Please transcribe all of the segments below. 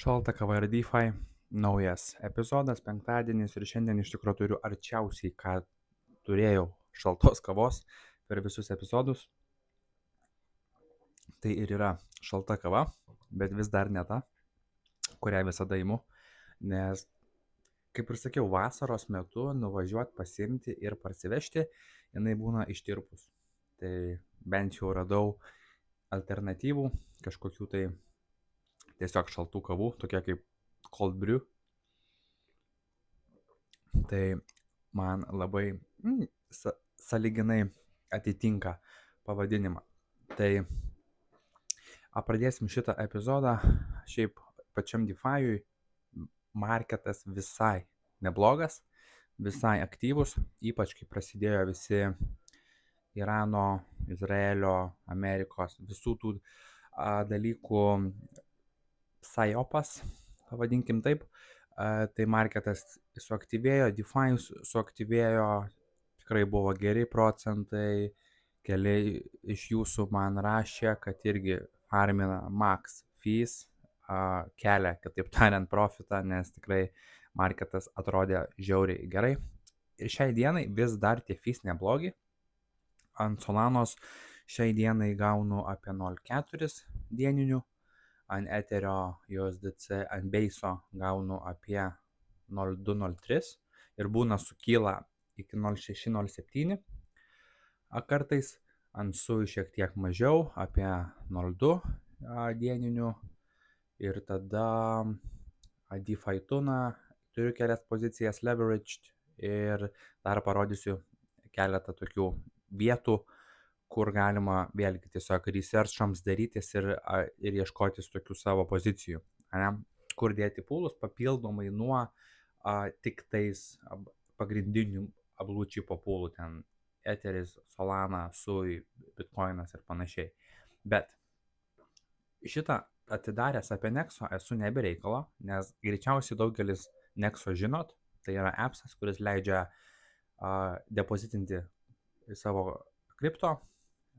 Šalta kava ir DeFi, naujas epizodas, penktadienis ir šiandien iš tikrųjų turiu arčiausiai, ką turėjau šaltos kavos per visus epizodus. Tai ir yra šalta kava, bet vis dar ne ta, kurią visada imu, nes, kaip ir sakiau, vasaros metu nuvažiuoti, pasimti ir parsivežti, jinai būna ištirpus. Tai bent jau radau alternatyvų, kažkokių tai tiesiog šaltų kavų, tokie kaip cold brew. Tai man labai sąlyginai atitinka pavadinimą. Tai pradėsim šitą epizodą. Šiaip pačiam DeFi'ui marketas visai neblogas, visai aktyvus, ypač kai prasidėjo visi Irano, Izraelio, Amerikos, visų tų dalykų psyopas, pavadinkim taip. Tai marketas suaktyvėjo, DeFi suaktyvėjo, tikrai buvo geri procentai, keli iš jūsų man rašė, kad irgi farmina max fees, kelia, kitaip tariant, profitą, nes tikrai marketas atrodė žiauriai gerai. Ir šiai dienai vis dar tie fees neblogi. Ant Solanos šiai dienai gaunu apie 0,4 dieninių, ant Etherio USDC, ant Beiso gaunu apie 0,2-0,3 ir būna sukyla iki 0,6-0,7 kartais, ant Sui šiek tiek mažiau, apie 0,2 dieninių ir tada DeFi Tuna, turiu kelias pozicijas leveraged ir dar parodysiu keletą tokių vietų, kur galima vėlgi tiesiog researchams darytis ir ieškotis tokių savo pozicijų, kur dėti pūlus papildomai nuo tik tais pagrindinių blue chip pūlų, ten Etheris, Solana, Sui, Bitcoinas ir panašiai. Bet šitą atidaręs apie Nexo esu nebe reikalo, nes greičiausiai daugelis Nexo žinot, tai yra appsas, kuris leidžia depozitinti savo kripto,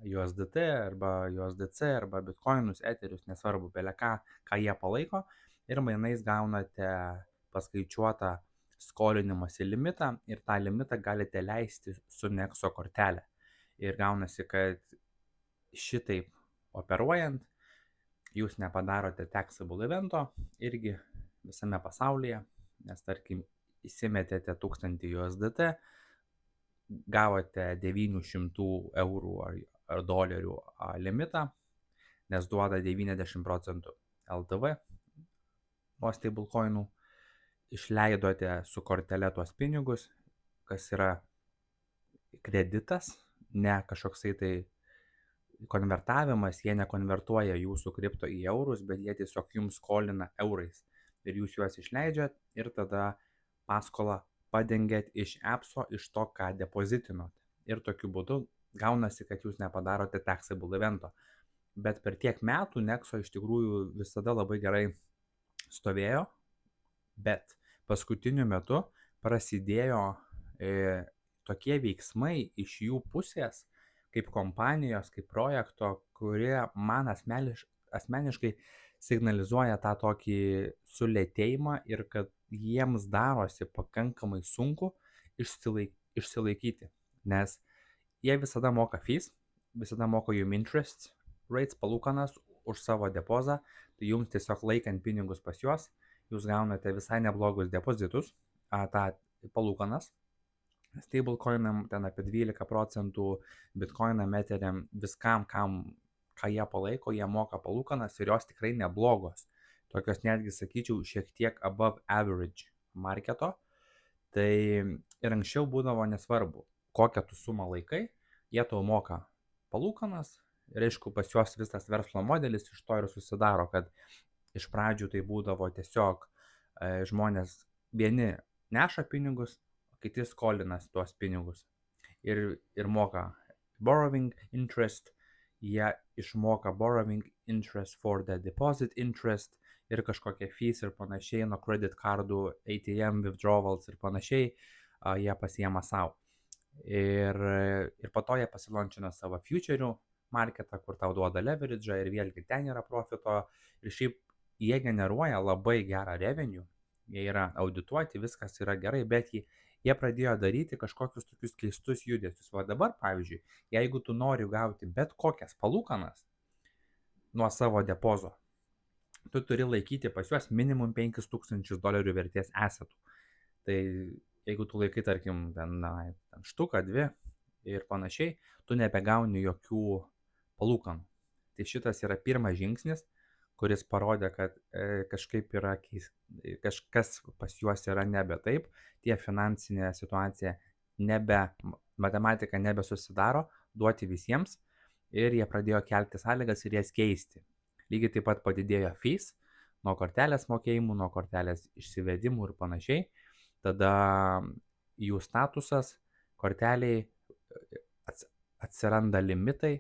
USDT arba USDC arba Bitcoinus, Etherius, nesvarbu, beleką, ką jie palaiko, ir mainais gaunate paskaičiuotą skolinimosi limitą ir tą limitą galite leisti su Nexo kortelė. Ir gaunasi, kad šitaip operuojant, jūs nepadarote taxable evento irgi visame pasaulyje, nes tarkim įsimetėte 1000 USDT, gavote 900 eurų ar dolerių limitą, nes duoda 90% LTV nuo stablecoinų, išleidote su kortele tuos pinigus, kas yra kreditas, ne kažkoksai tai konvertavimas, jie nekonvertuoja jūsų kripto į eurus, bet jie tiesiog jums skolina eurais ir jūs juos išleidžiat ir tada paskolą padengiat iš appso, iš to, ką depozitinot. Ir tokiu būdu gaunasi, kad jūs nepadarote taxable evento. Bet per tiek metų Nexo iš tikrųjų visada labai gerai stovėjo, bet paskutiniu metu prasidėjo tokie veiksmai iš jų pusės, kaip kompanijos, kaip projekto, kurie man asmeniškai signalizuoja tą tokį sulėtėjimą ir kad jiems darosi pakankamai sunku išsilaikyti, nes jie visada moka fees, visada moka jums interest rates, palūkanas už savo depozą, tai jums tiesiog laikant pinigus pas juos, jūs gaunate visai neblogus depozitus, tą palūkanas, stablecoinam ten apie 12%, Bitcoinam, Ethereum, viskam, ką jie palaiko, jie moka palūkanas ir jos tikrai neblogos. Tokios netgi, sakyčiau, šiek tiek above average marketo. Tai ir anksčiau būdavo nesvarbu, kokią tu sumą laikai, jie tau moka palūkanas ir aišku, pas juos visas verslo modelis iš to ir susidaro, kad iš pradžių tai būdavo tiesiog žmonės vieni neša pinigus, kiti skolinas tuos pinigus ir moka borrowing interest, jie išmoka borrowing interest for the deposit interest ir kažkokie fees ir panašiai, nuo credit cardų, ATM withdrawals ir panašiai, jie pasiema savo. Ir po to jie pasilaunčina savo future'ų marketą, kur tau duoda leverage ir vėlgi ten yra profito ir šiaip jie generuoja labai gerą revenue, jie yra audituoti, viskas yra gerai, bet jie pradėjo daryti kažkokius tokius keistus judesius. Va dabar, pavyzdžiui, jeigu tu nori gauti bet kokias palūkanas nuo savo depozo, tu turi laikyti pas juos minimum $5,000 vertės esetų. Tai jeigu tu laikai, tarkim, ten štuką, dvi ir panašiai, tu nebegauni jokių palūkanų. Tai šitas yra pirmas žingsnis, kuris parodė, kad kažkaip yra kažkas pas juos yra nebe taip, tie finansinė situacija matematika nebesusidaro, duoti visiems ir jie pradėjo kelti sąlygas ir jas keisti. Lygiai taip pat padidėjo fees nuo kortelės mokėjimų, nuo kortelės išsivedimų ir panašiai. Tada jų statusas, korteliai atsiranda limitai,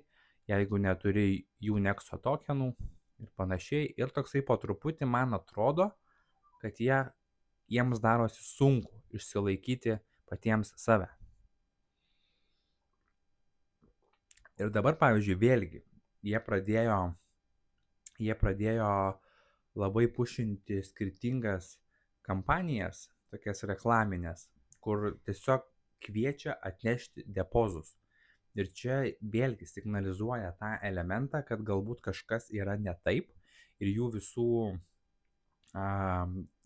jeigu neturi jų Nexo tokenų ir panašiai. Ir toksai po truputį man atrodo, kad jiems darosi sunku išsilaikyti patiems save. Ir dabar, pavyzdžiui, vėlgi, jie pradėjo labai pušinti skirtingas kampanijas, tokias reklaminės, kur tiesiog kviečia atnešti depozus. Ir čia vėlgi signalizuoja tą elementą, kad galbūt kažkas yra ne taip ir jų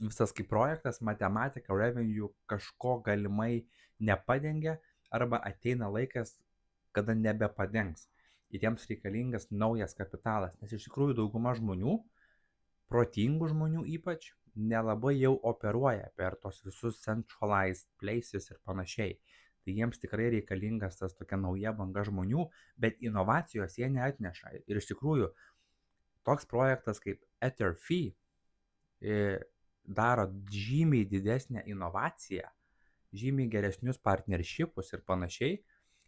visas kaip projektas, matematika, revenue kažko galimai nepadengia arba ateina laikas, kada nebepadengs. Ir jiems reikalingas naujas kapitalas, nes iš tikrųjų dauguma žmonių, protingų žmonių ypač, nelabai jau operuoja per tos visus centralized places ir panašiai. Tai jiems tikrai reikalingas tas tokia nauja banga žmonių, bet inovacijos jie neatneša. Ir iš tikrųjų, toks projektas kaip Ether.fi daro žymiai didesnę inovaciją, žymiai geresnius partnershipus ir panašiai.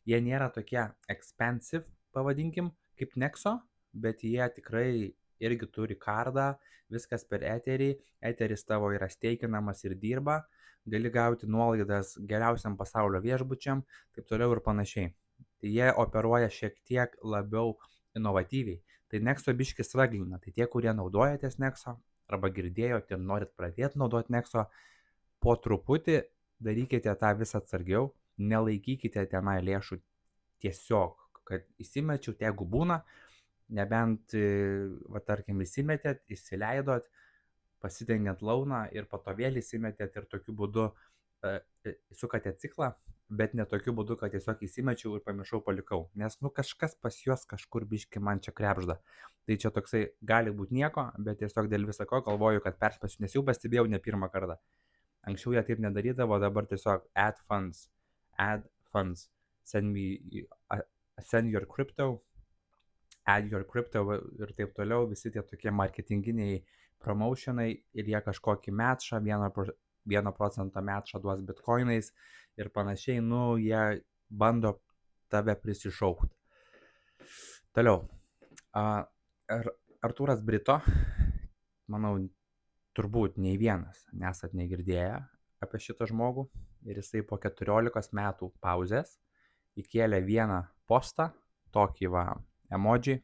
Jie nėra tokie expensive, pavadinkim, kaip Nexo, bet jie tikrai irgi turi kardą, viskas per Etherį, Etheris tavo yra steikinamas ir dirba, gali gauti nuolaidas geriausiam pasaulio viešbučiam, taip toliau ir panašiai. Tai jie operuoja šiek tiek labiau inovatyviai. Tai Nexo biškis raglina, tai tie, kurie naudojatės Nexo, arba girdėjote ir norit pradėti naudoti Nexo, po truputį darykite tą vis atsargiau, nelaikykite tenai lėšų tiesiog, kad įsimečiau, jeigu būna, nebent, tarkim, įsimetėt, įsileidot, pasidengiant launą ir po to vėl įsimetėt ir tokiu būdu sukate ciklą, bet ne tokiu būdu, kad tiesiog įsimečiau ir pamiršau, palikau. Nes kažkas pas juos kažkur biški man čia krepžda. Tai čia toksai gali būti nieko, bet tiesiog dėl visako galvoju, kad perspėsiu, nes jau pastebėjau ne pirmą kartą. Anksčiau jie taip nedarydavo, dabar tiesiog add funds, send your crypto, add your crypto ir taip toliau, visi tie tokie marketinginiai promotionai ir jie kažkokį matchą, 1% matchą duos bitcoinais ir panašiai, jie bando tave prisišaukti. Toliau, Artūras Brito, manau, turbūt nei vienas nesat negirdėję apie šitą žmogų ir jisai po 14 metų pauzės įkėlė vieną postą, tokį emoji,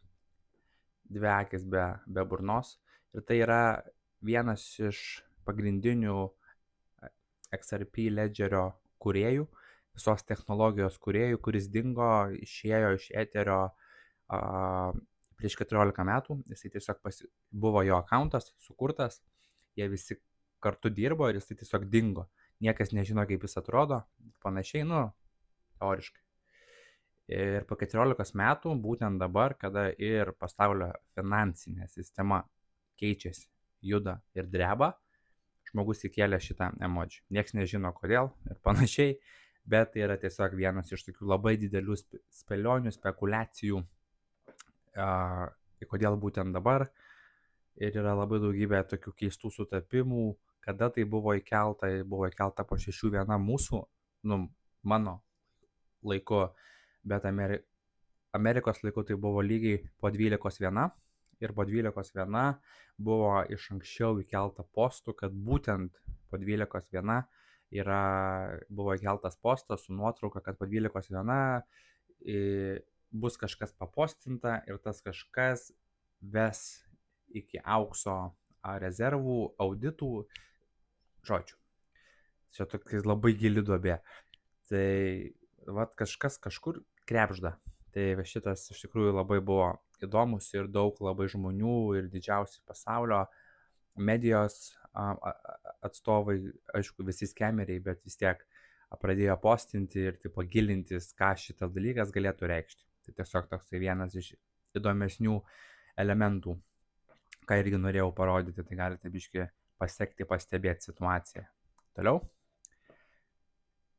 dvi akis be burnos ir tai yra vienas iš pagrindinių XRP ledgerio kūrėjų, visos technologijos kūrėjų, kuris dingo, išėjo iš Etherio prieš 14 metų, jisai tiesiog buvo jo accountas sukurtas, jie visi kartu dirbo ir jisai tiesiog dingo. Niekas nežino, kaip jis atrodo, panašiai, teoriškai. Ir po 14 metų, būtent dabar, kada ir pasaulio finansinė sistema keičiasi, juda ir dreba, žmogus įkėlė šitą emoji. Niekas nežino kodėl ir panašiai, bet tai yra tiesiog vienas iš tokių labai didelių spėlionių, spekulacijų, kodėl būtent dabar. Ir yra labai daugybė tokių keistų sutapimų, kada tai buvo įkelta po 6:1 mūsų, mano laiku, bet Amerikos laiku tai buvo lygiai po 12:1 ir po 12:1 buvo iš anksčiau įkelta postų, kad būtent po 12:1 buvo įkeltas postas su nuotrauka, kad po 12:1 bus kažkas papostinta ir tas kažkas ves iki aukso rezervų, auditų, žodžiu. Čia tokia labai gili duobė. Tai vat kažkas kažkur krebžda. Tai va šitas iš tikrųjų labai buvo įdomus ir daug labai žmonių ir didžiausi pasaulio medijos atstovai, aišku, visi skemeriai, bet vis tiek pradėjo postinti ir tipo gilintis, ką šitas dalykas galėtų reikšti. Tai tiesiog toksai vienas iš įdomesnių elementų, ką irgi norėjau parodyti, tai galite biški pasiekti, pastebėti situaciją. Toliau.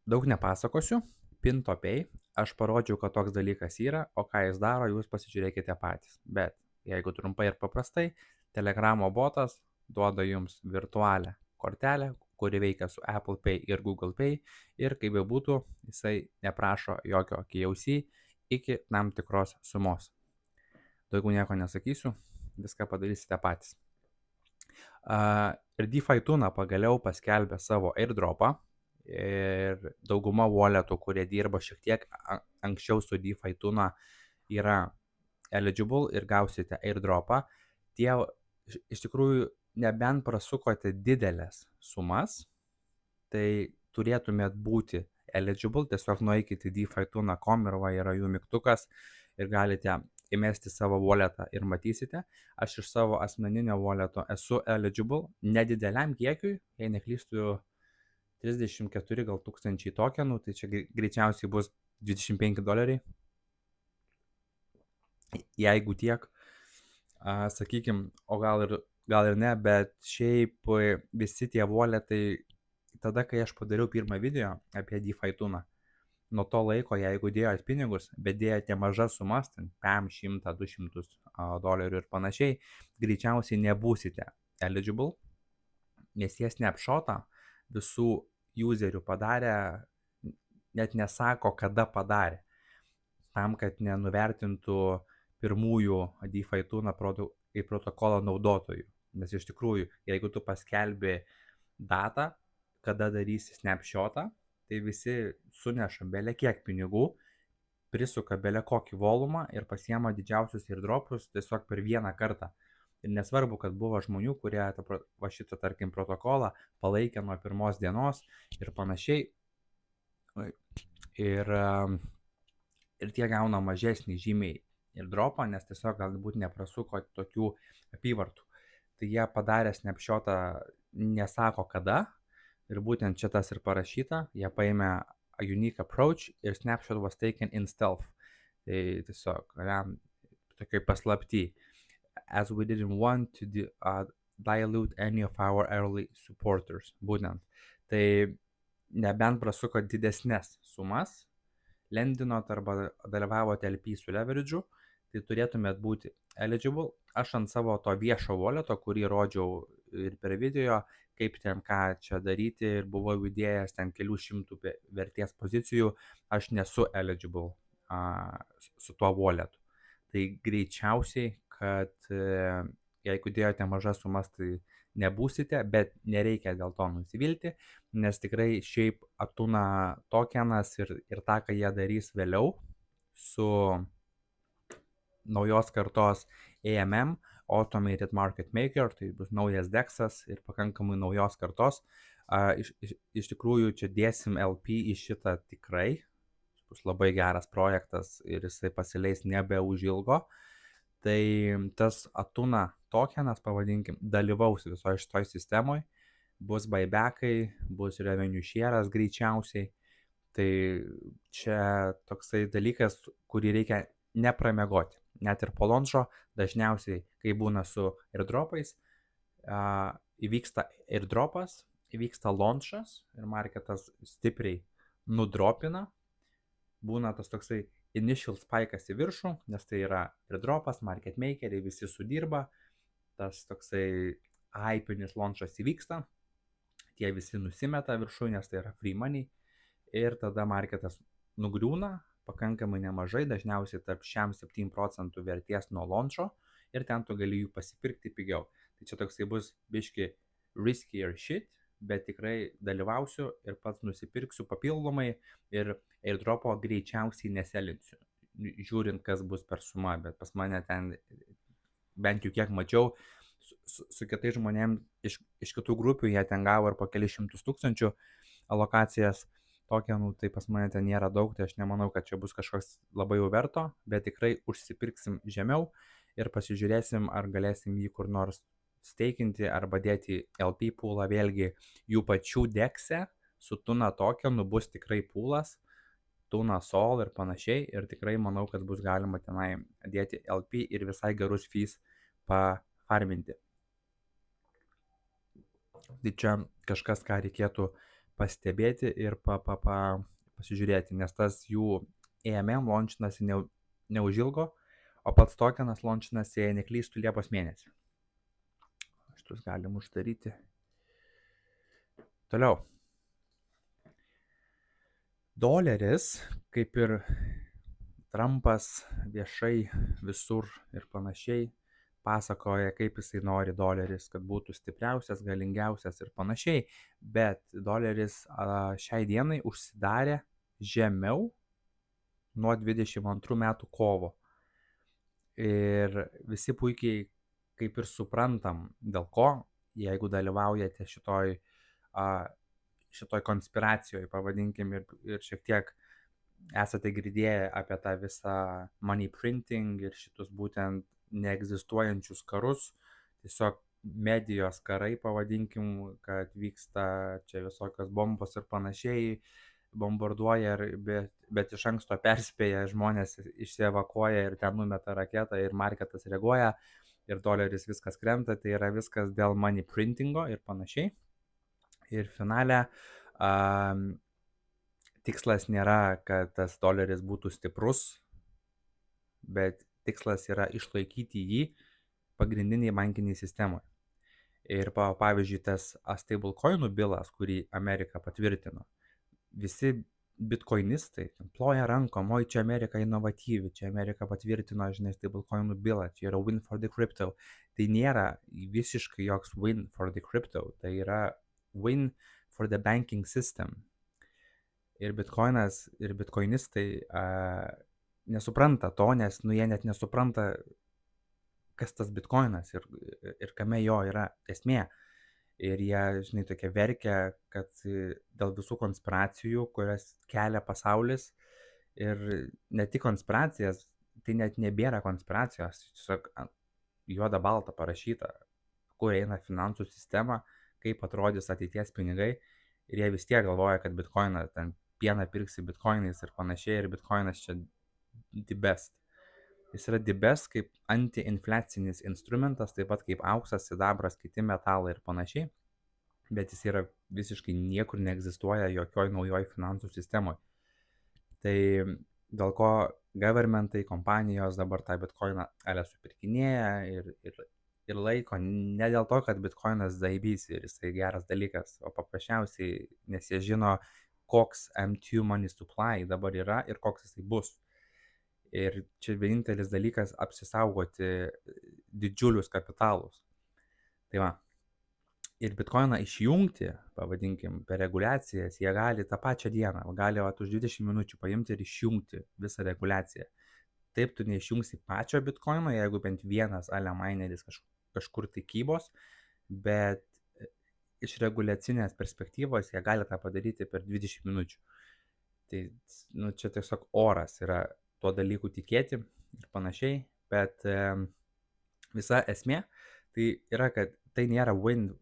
Daug nepasakosiu. PinToPay. Aš parodžiau, kad toks dalykas yra, o ką jis daro, jūs pasižiūrėkite patys. Bet jeigu trumpai ir paprastai, Telegramo botas duoda jums virtualią kortelę, kuri veikia su Apple Pay ir Google Pay ir kaip bebūtų, jisai neprašo jokio KYC iki tam tikros sumos. Daugiau nieko nesakysiu, viską padarysite patys. Ir DeFi Tuna pagaliau paskelbė savo airdropą ir dauguma walletų, kurie dirba šiek tiek anksčiau su DeFi Tuna, yra eligible ir gausite airdropą. Tie iš tikrųjų nebent prasukote didelės sumas, tai turėtumėt būti eligible, tiesiog nueikite DeFiTuna.com ir va yra jų mygtukas ir galite įmesti savo walletą ir matysite. Aš iš savo asmeninio walleto esu eligible nedideliam kiekiui, jei neklystu 34 gal tūkstančiai tokenų, tai čia greičiausiai bus $25. Jeigu tiek, sakykime, o gal ir ne, bet šiaip visi tie walletai, tada kai aš padariau pirmą video apie DeFi Tuna, nuo to laiko, jeigu dėjot pinigus, bet dėjote mažas sumas, ten $100, $200 ir panašiai, greičiausiai nebūsite eligible, nes jie snapshotą visų userių padarė, net nesako, kada padarė, tam, kad nenuvertintų pirmųjų DeFi Tuna protokolo naudotojų. Nes iš tikrųjų, jeigu tu paskelbi datą, kada darysi snapshotą, tai visi suneša bele kiek pinigų, prisuka bele kokį volumą ir pasiema didžiausius airdropus tiesiog per vieną kartą. Ir nesvarbu, kad buvo žmonių, kurie va šitą, tarkim, protokolą palaikė nuo pirmos dienos ir panašiai. Ir tie gauna mažesnį žymiai airdropą, nes tiesiog galbūt neprasuko tokių apyvartų. Tai jie padarė snapshotą, nesako kada, ir būtent šitas ir parašyta, jie paėmė a unique approach ir snapshot was taken in stealth. Tai tiesiog, tokiai paslapty. As we didn't want to dilute any of our early supporters, būtent. Tai nebent prasuko didesnės sumas, lendinot arba dalyvavote LP su leverage'u, tai turėtumėt būti eligible. Aš ant savo to viešo walleto, kurį rodžiau ir per video, kaip ten ką čia daryti ir buvau įdėjęs ten kelių šimtų vertės pozicijų, aš nesu eligible su tuo walletu. Tai greičiausiai, kad jeigu dėjote mažas sumas, tai nebūsite, bet nereikia dėl to nusivilti, nes tikrai šiaip Atuna tokenas ir tą, ką jie darys vėliau su naujos kartos AMM, Automated Market Maker, tai bus naujas DEXas ir pakankamai naujos kartos. Iš tikrųjų, čia dėsim LP į šitą tikrai, bus labai geras projektas ir jisai pasileis nebeužilgo. Tai tas Atuna tokenas, pavadinkim, dalyvaus visoje šitoj sistemoje, bus buybackai, bus revenue share'as greičiausiai. Tai čia toksai dalykas, kurį reikia nepramegoti. Net ir po launcho dažniausiai, kai būna su airdropais, įvyksta airdropas, įvyksta launchas ir marketas stipriai nudropina. Būna tas toksai initial spike'as į viršų, nes tai yra airdropas, market makeriai, visi sudirba, tas toksai hypinis launchas įvyksta, tie visi nusimeta viršų, nes tai yra free money ir tada marketas nugriūna pakankamai nemažai, dažniausiai tarp 7% vertės nuo launcho ir ten tu gali jų pasipirkti pigiau. Tai čia toksai bus biški riskier shit, bet tikrai dalyvausiu ir pats nusipirksiu papildomai ir airdropo greičiausiai neselinsiu, žiūrint, kas bus per suma, bet pas mane ten, bent jau kiek mačiau, su kitais žmonėm iš kitų grupių, jie ten gavo ir po kelius šimtus tūkstančių alokacijas tokenų, tai pas mane ten nėra daug, tai aš nemanau, kad čia bus kažkas labai jau verto, bet tikrai užsipirksim žemiau ir pasižiūrėsim, ar galėsim jį kur nors steikinti arba dėti LP poolą, vėlgi jų pačių dekse su Tuna tokenu bus tikrai poolas, Tuna Sol ir panašiai, ir tikrai manau, kad bus galima tenai dėti LP ir visai gerus fees pafarminti. Tai čia kažkas, ką reikėtų pastebėti ir pasižiūrėti, nes tas jų EMM launchinasi neužilgo, o pats tokenas launchinasi, jei neklystų, Liepos mėnesį. Šitus galim uždaryti. Toliau. Doleris, kaip ir Trumpas viešai visur ir panašiai pasakoja, kaip jisai nori doleris, kad būtų stipriausias, galingiausias ir panašiai, bet doleris šiai dienai užsidarė žemiau nuo 22 metų kovo. Ir visi puikiai kaip ir suprantam, dėl ko, jeigu dalyvaujate šitoj konspiracijoje, pavadinkim, ir šiek tiek esate girdėję apie tą visą money printing ir šitus būtent neegzistuojančius karus, tiesiog medijos karai, pavadinkim, kad vyksta čia visokios bombos ir panašiai, bombarduoja, bet iš anksto perspėja, žmonės išsievakuoja ir ten numeta raketą ir marketas reaguoja ir doleris viskas krenta, tai yra viskas dėl money printingo ir panašiai. Ir finale tikslas nėra, kad tas doleris būtų stiprus, bet tikslas yra išlaikyti jį pagrindiniai bankiniai sistemoje. Ir pavyzdžiui, tas stablecoinų bilas, kurį Amerika patvirtino, visi bitkoinistai ploja rankom, oi čia Amerika inovatyvi, čia Amerika patvirtino, žinai, stablecoinų bilą, čia yra win for the crypto. Tai nėra visiškai joks win for the crypto, tai yra win for the banking system. Ir bitkoinas ir bitkoinistai nesupranta to, nes jie net nesupranta, kas tas bitkoinas ir kame jo yra esmė. Ir jie, žinai, tokie verkia, kad dėl visų konspiracijų, kurias kelia pasaulis, ir ne tik konspiracijas, tai net nebėra konspiracijos, tiesiog juoda balta parašyta, kur eina finansų sistema, kaip atrodys ateities pinigai, ir jie vis tiek galvoja, kad bitkoiną, ten pieną pirksi bitkoinais ir panašiai, ir bitkoinas čia the best. Jis yra the best kaip antiinfliacinis instrumentas, taip pat kaip auksas, sidabras, kiti metalai ir panašiai, bet jis yra visiškai niekur neegzistuoja jokioj naujoj finansų sistemoje. Tai dėl ko governmentai, kompanijos dabar tą bitkoiną supirkinėja ir laiko, ne dėl to, kad bitkoinas daibys ir jisai geras dalykas, o paprasčiausiai, nes jie žino, koks M2 money supply dabar yra ir koks jisai bus. Ir čia vienintelis dalykas apsisaugoti didžiulius kapitalus. Tai va. Ir bitkoiną išjungti, pavadinkim, per reguliacijas, jie gali tą pačią dieną, gali už 20 minučių paimti ir išjungti visą reguliaciją. Taip, tu neišjungsi pačio bitkoino, jeigu bent vienas mineris kažkur tai kybos, bet iš reguliacinės perspektyvos jie gali tą padaryti per 20 minučių. Tai čia tiesiog oras yra tuo dalyku tikėti ir panašiai, bet visa esmė tai yra, kad tai nėra win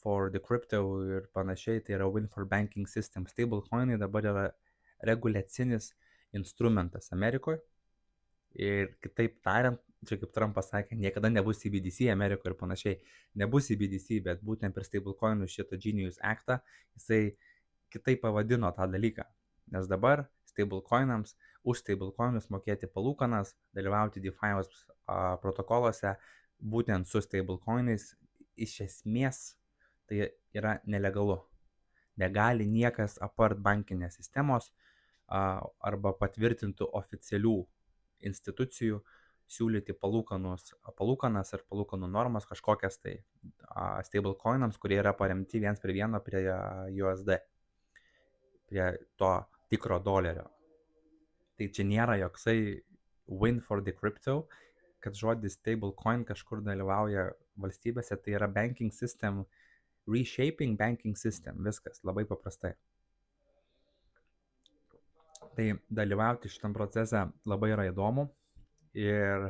for the crypto ir panašiai, tai yra win for banking system. Stablecoinai dabar yra reguliacinis instrumentas Amerikoje ir kitaip tariant, čia kaip Trumpas sakė, niekada nebus CBDC Amerikoje ir panašiai. Nebus CBDC, bet būtent per stablecoinų šitą Genius Actą jisai kitaip pavadino tą dalyką. Nes dabar stablecoinams už stablecoinus mokėti palūkanas, dalyvauti DeFi protokoluose, būtent su stablecoinais iš esmės tai yra nelegalu. Negali niekas apart bankinės sistemos arba patvirtintų oficialių institucijų siūlyti palūkanas ar palūkanų normas kažkokias tai stablecoinams, kurie yra paremti viens prie vieno prie USD, prie to tikro dolerio. Tai čia nėra joksai win for the crypto, kad žodis stablecoin kažkur dalyvauja valstybėse tai yra banking system, reshaping banking system, viskas labai paprastai. Tai dalyvauti šitam procese labai yra įdomu ir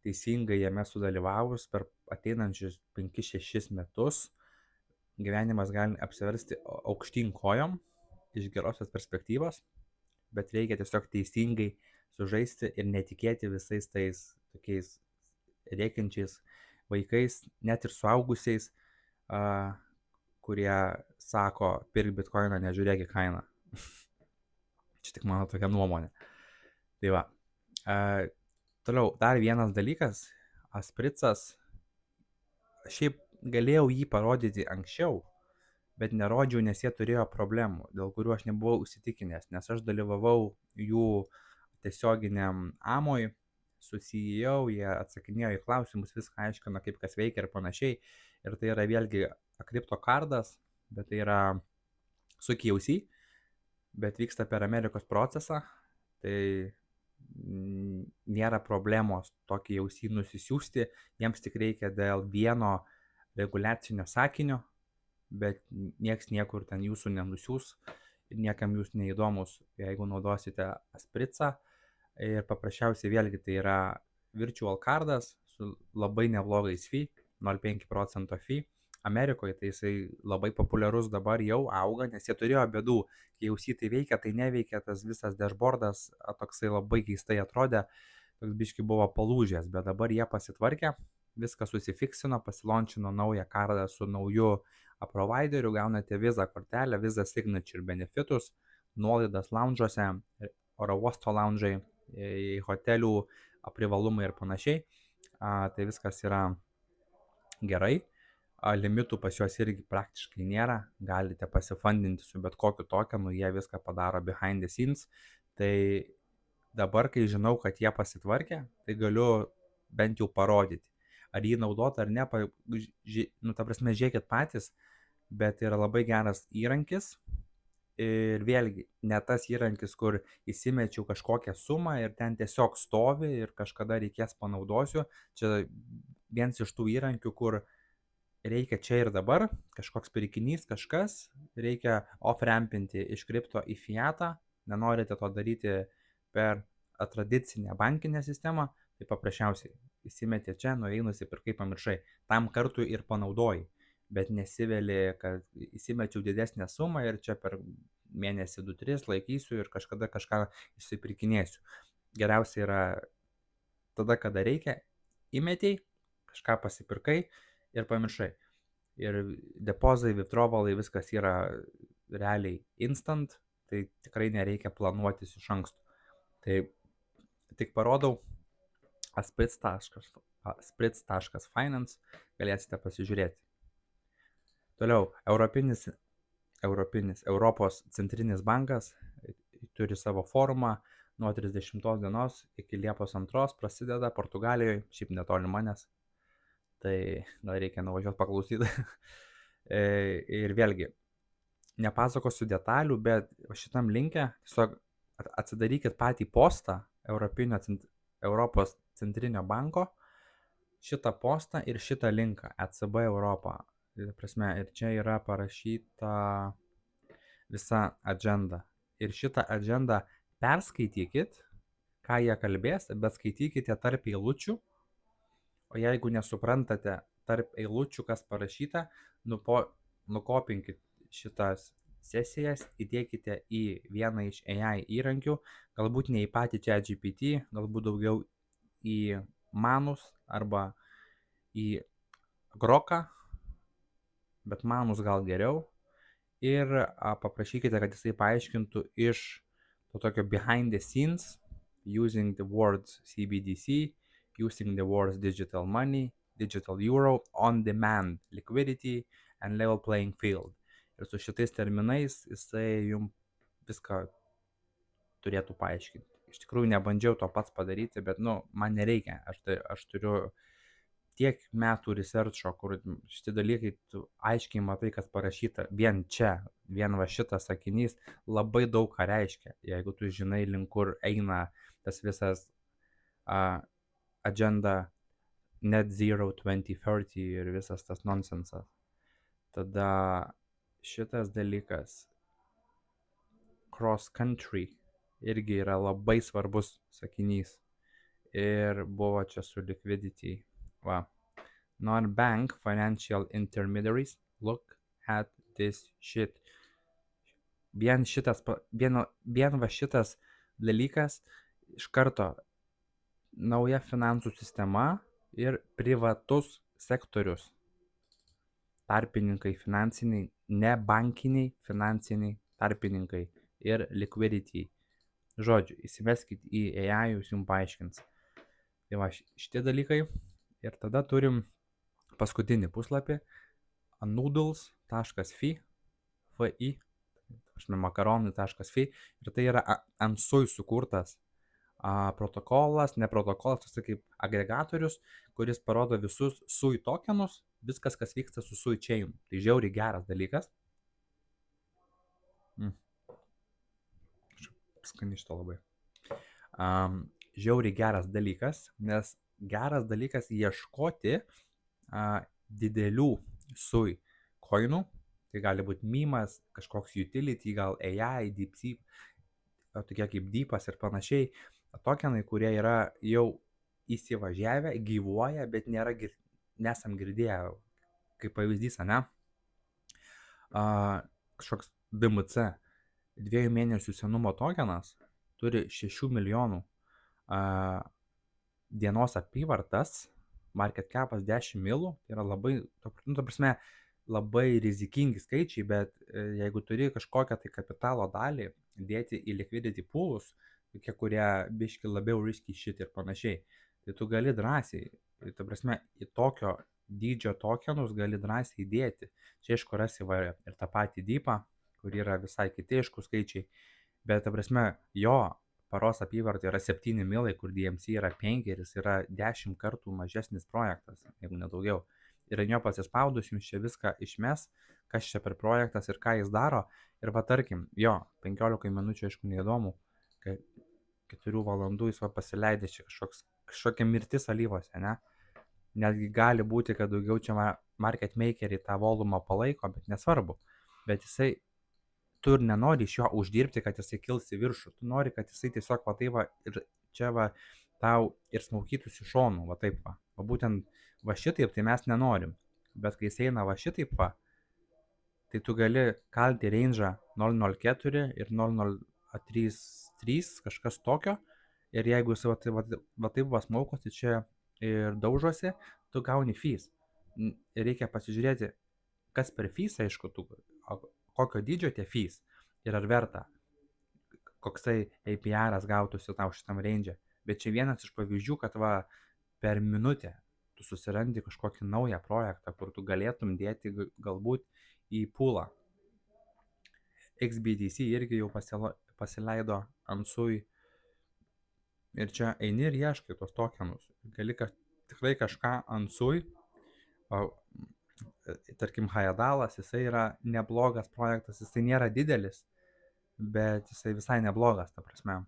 teisingai jame sudalyvavus per ateinančius 5-6 metus gyvenimas gali apsiversti aukštyn kojom iš gerosios perspektyvos, bet reikia tiesiog teisingai sužaisti ir netikėti visais tais tokiais rėkiančiais vaikais, net ir suaugusiais, kurie sako, pirk bitkoiną, nežiūrėk į kainą. Čia tik mano tokia nuomonė. Tai va. Toliau, dar vienas dalykas, Aspricas, šiaip galėjau jį parodyti anksčiau, bet nerodžiau, nes jie turėjo problemų, dėl kurių aš nebuvau įsitikinęs, nes aš dalyvavau jų tiesioginiam amoj, su CEO, jie atsakinėjo į klausimus, viską aiškino, kaip kas veikia ir panašiai. Ir tai yra vėlgi kripto kardas, bet tai yra su KYC, bet vyksta per Amerikos procesą, tai nėra problemos tokį KYC nusisiųsti, jiems tik reikia dėl vieno reguliacinio sakinio, bet nieks niekur ten jūsų nenusiūs ir niekam jūs neįdomus, jeigu naudosite Aspricą. Ir paprasčiausiai vėlgi tai yra virtual cardas su labai neblogais fee, 0,5% fee. Amerikoje tai jisai labai populiarus dabar jau auga, nes jie turėjo bėdų, kai jau tai veikia, tai neveikia, tas visas dashboardas toksai labai keistai atrodė, toks biški buvo palūžęs, bet dabar jie pasitvarkė, viską susifiksino, pasilončino naują kardą su nauju provideriu, gaunate Visa kortelę, Visa Signature benefitus, nuolaidas lounge'uose, oro uosto lounge'ai, hotelių privalumai ir panašiai. Tai viskas yra gerai. Limitų pas juos irgi praktiškai nėra, galite pasifundinti su bet kokiu tokenu, jie viską padaro behind the scenes. Tai dabar, kai žinau, kad jie pasitvarkė, tai galiu bent jau parodyti. Ar jį naudoti ar ne, ta prasme, žiūrėkit patys, bet yra labai geras įrankis. Ir vėlgi, ne tas įrankis, kur įsimečiau kažkokią sumą ir ten tiesiog stovi ir kažkada reikės panaudosiu. Čia vienas iš tų įrankių, kur reikia čia ir dabar, kažkoks pirkinys, kažkas, reikia off-rampinti iš kripto į fiatą, nenorite to daryti per tradicinę bankinę sistemą, tai paprasčiausiai įsimetė čia, nueinusi ir kaip pamiršai, tam kartui ir panaudoji, bet nesiveli, kad įsimečiau didesnę sumą ir čia per mėnesį 2-3 laikysiu ir kažkada kažką išsipirkinėsiu. Geriausia yra tada, kada reikia, įmetei, kažką pasipirkai ir pamiršai. Ir depozai, withdrawalai, viskas yra realiai instant, tai tikrai nereikia planuotis iš anksto. Tai tik parodau spritz.finance, galėsite pasižiūrėti. Toliau, Europos centrinis bankas turi savo forumą, nuo 30 dienos iki Liepos 2 prasideda Portugalijoje, šiaip netoli manęs, tai gal reikia nuvažiuoti paklausyti. Ir vėlgi, nepasakosiu detalių, bet šitam linke tiesiog atsidarykit patį postą Europos centrinio banko, šitą postą ir šitą linką ECB Europą. Ir čia yra parašyta visa agenda. Ir šitą agendą perskaitykit, ką jie kalbės, bet skaitykite tarp eilučių. O jeigu nesuprantate tarp eilučių, kas parašyta, nukopinkit šitas sesijas, įdėkite į vieną iš AI įrankių, galbūt ne į patį ChatGPT, galbūt daugiau į Manus arba į Groką, bet Manus gal geriau. Ir paprašykite, kad jisai paaiškintų iš to tokio behind the scenes, using the words CBDC, using the words digital money, digital euro, on demand liquidity and level playing field. Ir su šitais terminais jisai jums viską turėtų paaiškinti. Iš tikrųjų nebandžiau to pats padaryti, bet man nereikia. Aš turiu tiek metų researcho, kur šitie dalykai tu aiškiai matai, kas parašyta. Vien čia, vien va šitas sakinys labai daug ką reiškia. Jeigu tu žinai, link kur eina tas visas agenda net zero 2030 ir visas tas nonsensas. Tada šitas dalykas cross country irgi yra labai svarbus sakinys. Ir buvo čia su liquidity. Va. Non-bank financial intermediaries look at this shit. Vien va šitas dalykas iš karto nauja finansų sistema ir privatus sektorius. Tarpininkai finansiniai, ne bankiniai finansiniai tarpininkai ir liquidity. Žodžiu, įsimeskit į AI, jūs jums paaiškins. Tai va šitie dalykai. Ir tada turim paskutinį puslapį noodles.fi makaronai.fi ir tai yra ant SUI sukurtas protokolas, ne protokolas, tai kaip agregatorius, kuris parodo visus SUI tokenus, viskas, kas vyksta su SUI chain. Tai žiauriai geras dalykas. Skaniai šito labai. Žiauriai geras dalykas, nes geras dalykas ieškoti didelių SUI coinų. Tai gali būti memas, kažkoks utility, gal AI, DeepSeek, tokie kaip Deepas ir panašiai. Tokenai, kurie yra jau įsivažiavę, gyvuoja, bet nesam girdėję, kaip pavyzdys, ne? Kažkoks DMC 2 mėnesių senumo tokenas turi 6 milijonų dienos apyvartas, market capas 10 milų, tai yra labai, labai rizikingi skaičiai, bet jeigu turi kažkokią tai kapitalo dalį dėti į liquidity poolus, tokie, kurie biški labiau risky shit ir panašiai, tai tu gali drąsiai, į tokio dydžio tokenus gali drąsiai dėti. Čia aišku rasi ir tą patį Deepą, kur yra visai kiti aišku skaičiai, bet jo paros apyvarta yra 7 milai, kur DMC yra 5 ir jis yra 10 kartų mažesnis projektas, jeigu nedaugiau. Ir ant jo pasispaudus jums čia viską išmes, kas čia per projektas ir ką jis daro. Ir va tarkim, 15 minučių aišku neįdomu, 4 valandų jis pasileidė čia kažkokia mirtis alyvose, ne? Netgi gali būti, kad daugiau čia market makeriai tą volumą palaiko, bet nesvarbu. Bet jisai, tu ir nenori iš jo uždirbti, kad jisai kils į viršų. Tu nori, kad jisai tiesiog va taip va ir čia va tau ir smaukytųsi iš šonų, va taip va. O būtent va šitaip tai mes nenorim. Bet kai jis eina va šitaip va, tai tu gali kalti range'ą 0.04 ir 0.33, kažkas tokio. Ir jeigu jis va taip va smaukosi čia ir daužosi, tu gauni fees. Ir reikia pasižiūrėti, kas per fees, aišku, kokio dydžio tie fees ir ar verta, koksai APR'as gautųsi tau šitam range. Bet čia vienas iš pavyzdžių, kad va per minutę tu susirandi kažkokį naują projektą, kur tu galėtum dėti galbūt į poolą. XBDC irgi jau pasileido ant SUI. Ir čia eini ir ieškai tos tokenus. Gali tikrai kažką ant SUI. Tarkim, Hayadalas, jisai yra neblogas projektas, jisai nėra didelis, bet jisai visai neblogas, ta prasme.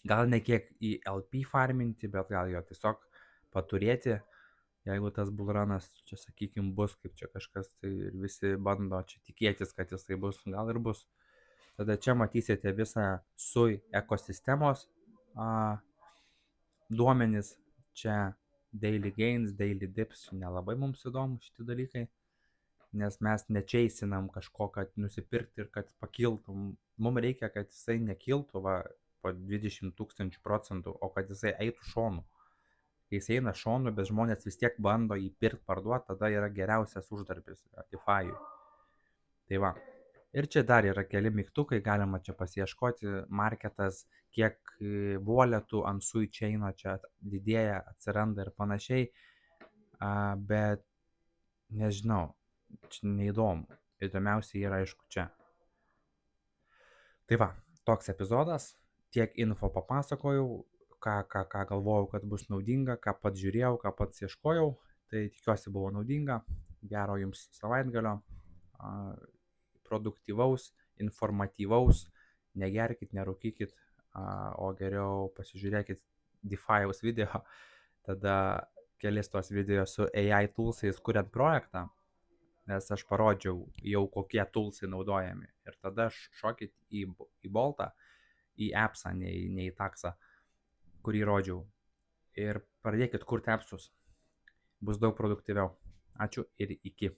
Gal ne kiek į LP farminti, bet gal jo tiesiog paturėti, jeigu tas bullrunas čia, sakykim, bus, kaip čia kažkas, tai visi bando čia tikėtis, kad jisai bus, gal ir bus. Tada čia matysite visą SUI ekosistemos duomenis, čia daily gains, daily dips, nelabai mums įdomu šitie dalykai, nes mes nečeisinam kažko, kad nusipirkti ir kad pakiltų. Mums reikia, kad jisai nekiltų po 20,000%, o kad jisai eitų šonu. Kai jis eina šonu, bet žmonės vis tiek bando jį pirkti, parduoti, tada yra geriausias uždarbis DeFi'ui. Tai va. Ir čia dar yra keli mygtukai, galima čia pasieškoti marketas, kiek walletų ant SUI chain'o čia didėja, atsiranda ir panašiai, bet nežinau, čia neįdomu. Įdomiausia yra aišku čia. Tai va, toks epizodas, tiek info papasakojau, ką galvojau, kad bus naudinga, ką pats žiūrėjau, ką pats ieškojau, tai tikiuosi buvo naudinga. Gero jums savaitgalio, produktyvaus, informatyvaus, negerkit, nerūkykit, o geriau pasižiūrėkit DeFi'aus video, tada kelis tos video su AI toolsais kuriant projektą, nes aš parodžiau jau kokie toolsai naudojami. Ir tada šokit į Boltą, į appsą, ne į taksą, kurį rodžiau. Ir pradėkit kurti appsus. Bus daug produktyviau. Ačiū ir iki.